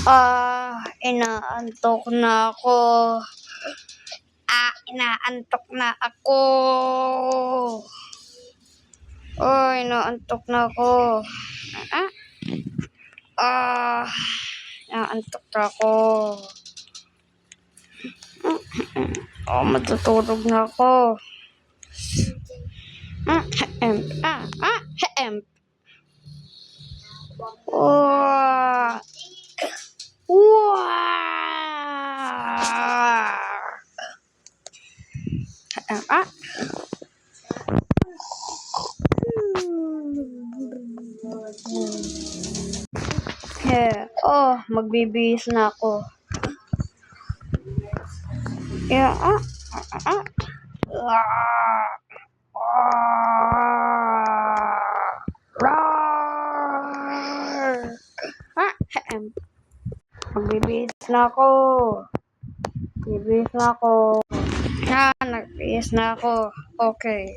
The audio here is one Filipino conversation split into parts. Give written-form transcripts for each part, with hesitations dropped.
Inaantok na ako. Inaantok na ako. Inaantok na ako. Inaantok na ako. Matutulog na ako. Magbibihis na ako. Magbibihis na ako. Nagbihis na ako. Okay.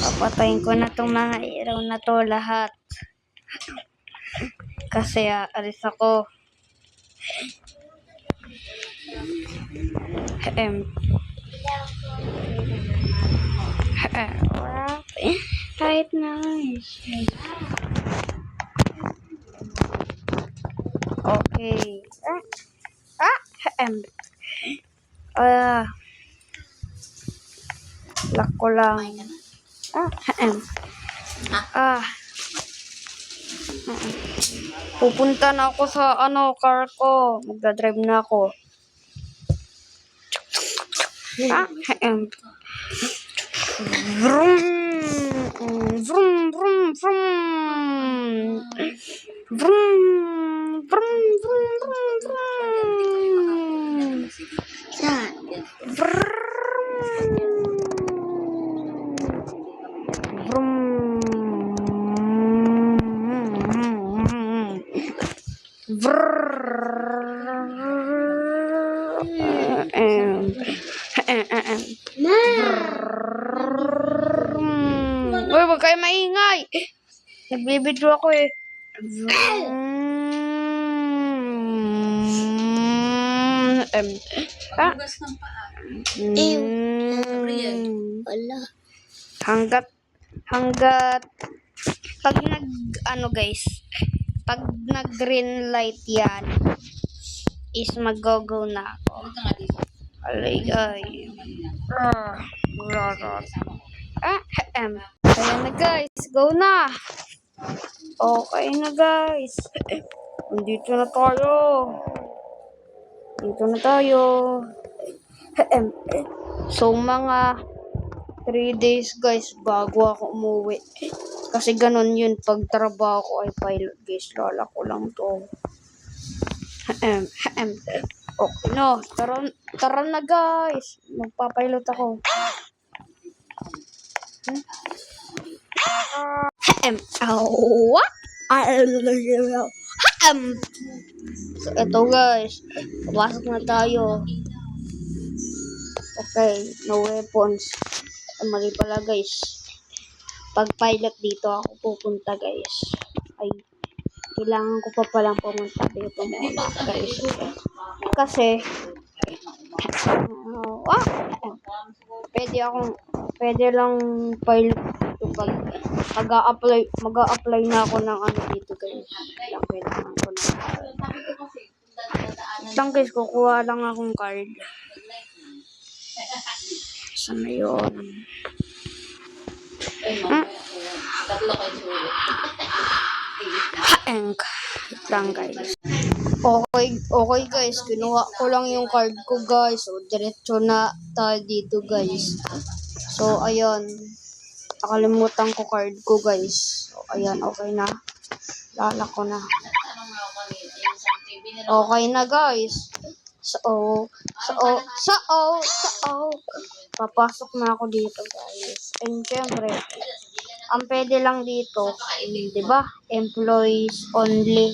Papatayin ko na tong mga ilaw na to lahat. Kasi alis ako. Right nice. Okay. Lock ko lang. Pupunta na ako sa car ko. Magdadrive na ako. Vroom, vroom, vroom, vroom. Vroom, vroom, vroom, vroom, vroom. Uy, wag kayo maingay. Nagbibidyo ako eh. Hanggat pag pag nag-green light yan is mag-go na ako. Alay guys. Ayan na guys, go na. Okay na guys. Dito na tayo. So mga 3 days guys bago ako umuwi. Kasi ganun yun pag trabaho ko ay pilot guys. Lala ko lang to. Okay no. Tara na guys. Magpapilot ako. So ito guys. Papasok na tayo. Okay. No weapons. Mali pala guys. Pag pilot dito ako pupunta guys. Ay. Kailangan ko pa palang pumunta dito muna guys. Kasi pwede lang pilot dito pag mag-a-apply na ako ng dito guys. Kailangan ko na. Lang guys, kukuha lang akong card. Saan na yun? Lang guys. Okay guys, kinuha ko lang yung card ko guys. So diretso na tayo dito guys. So ayun. Nakalimutan ko card ko guys. So ayan, okay na. Lala ko na. Okay na guys. So papasok na ako dito guys. And syempre, ang pwede lang dito, di ba? Employees only.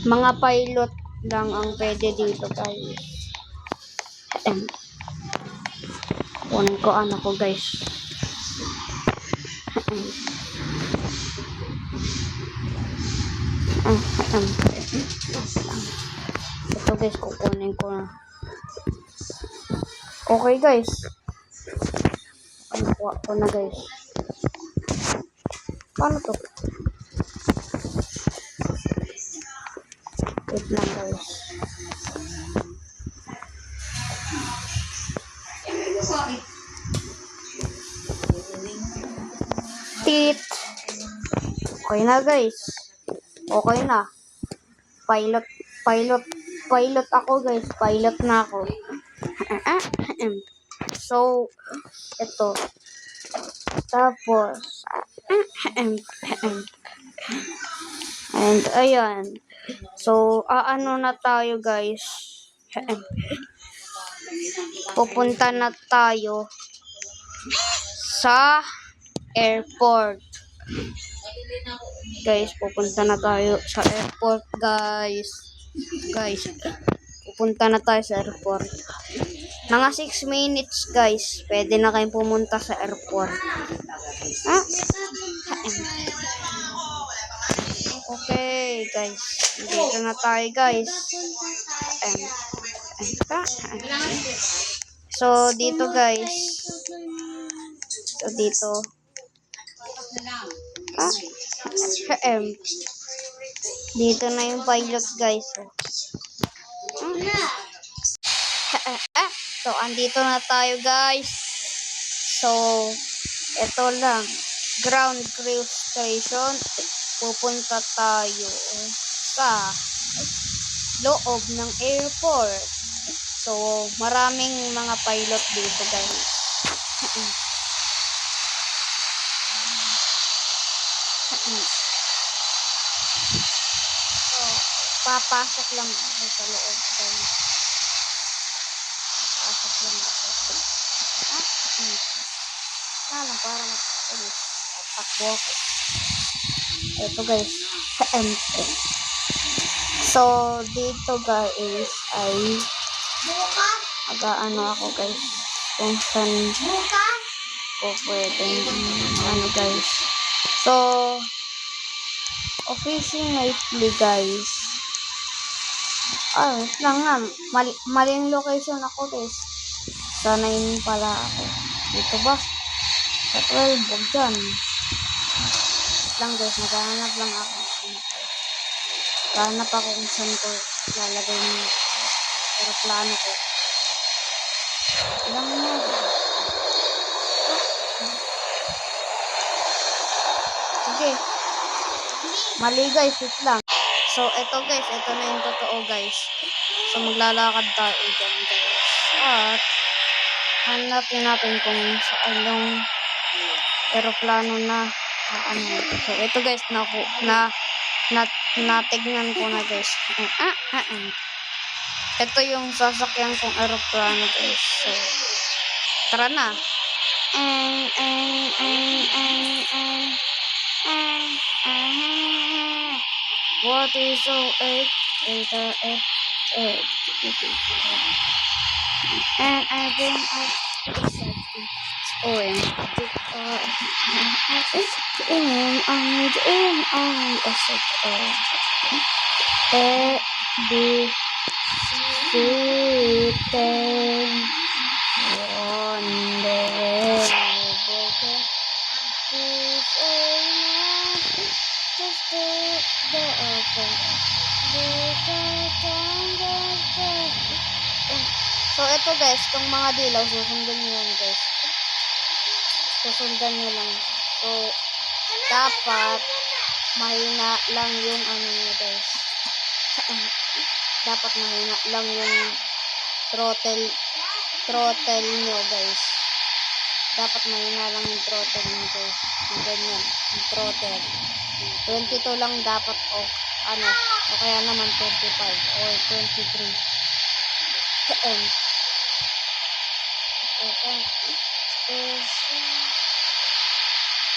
Mga pilot lang ang pwede dito guys. Kunin ko ano ko guys. Ito guys, kukunin ko na. Okay guys. Nakuha ko na guys. Paano to? Wait lang guys. Tit. Okay na guys. Okay na. Pilot ako guys. Pilot na ako. So, ito. Tapos, and ayan. So, ano na tayo guys. Pupunta na tayo sa airport. Guys, pupunta na tayo sa airport guys. Pupunta na tayo sa airport. Mga 6 minutes guys. Pwede na kayong pumunta sa airport. Okay guys. Dito na tayo guys. So dito guys. So dito. Dito na yung pilot guys. So andito na tayo guys. So ito lang. Ground crew station. Pupunta tayo sa loob ng airport. So maraming mga pilot dito guys. So papasok lang ako sa loob guys. Papasok lang ako. Parang takbo ako. Ito guys. So dito guys ay mag-ano ako guys kung saan ko pwedeng ano guys. So officially guys. Wait lang nga. Maling location ako guys. Sana yun pala ako. Dito ba? Sa 12. Huwag dyan. Lang guys. Naghahanap lang ako. Naghahanap ako kung saan ko lalagay yung aeroplano ko. Lang na. Sige. Mali guys. Wait lang. So, ito guys, ito na yung totoo guys. So, maglalakad tayo dyan guys. At, hanapin natin kung saan yung aeroplano na ano. So, ito guys, natignan ko na guys. Ito yung sasakyan kong aeroplano guys. So, tara na. What is so and I think So, ito guys, itong mga dilaw, susundan nyo yan guys. Susundan nyo lang. So, dapat mahina lang yung ano nyo guys. Dapat mahina lang yung throttle nyo guys. Dapat mahina lang yung throttle nyo guys. Yung ganyan, yung throttle. 22 lang dapat o ano, o kaya naman 25 or 23.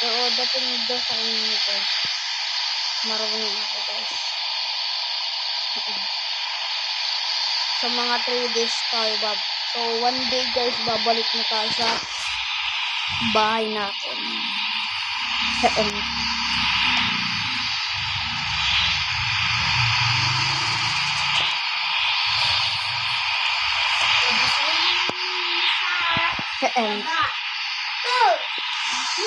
Oo, dating doon sa inyo guys. Marunong ako guys. So mga 3 days tayo So, one day guys, babalik na tayo sa bahay natin.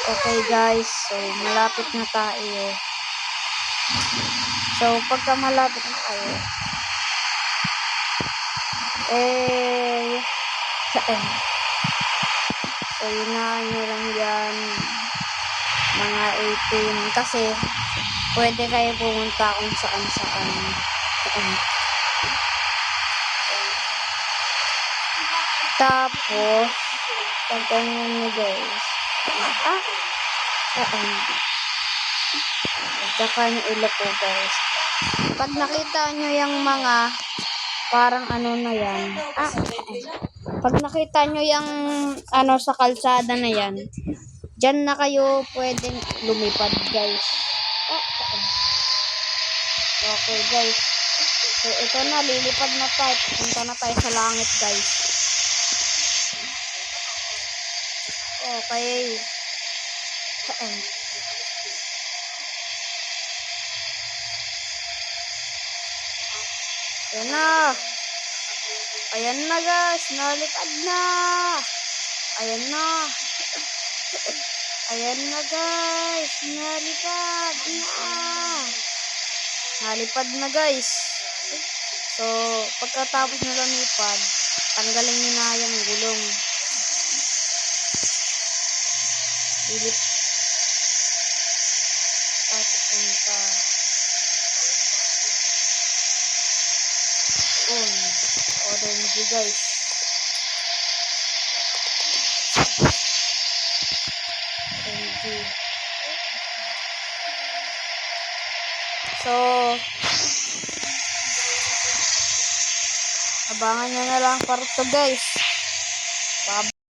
Okay guys, so malapit na tayo. So, pagka malapit na tayo, so yun nyo lang yan, mga 18, kasi pwede kayo pumunta kung saan saan. Tapos, pag ganyan nyo guys, tsaka yung ilo po guys. Pag nakita nyo yung mga parang ano na yan, pag nakita nyo yung ano sa kalsada na yan, dyan na kayo pwedeng lumipad guys. Okay guys, so ito na, lilipad na tayo, punta na tayo sa langit guys. Okay. Ayan na. Ayan na guys, nalipad na. Ayan na. Ayan na guys, nalipad na. Nalipad na guys. So, pagkatapos na lumipad, tanggalin nyo na yung gulong. Silip. Punta. Orange guys. Orange. So, abangan nyo na lang para to guys.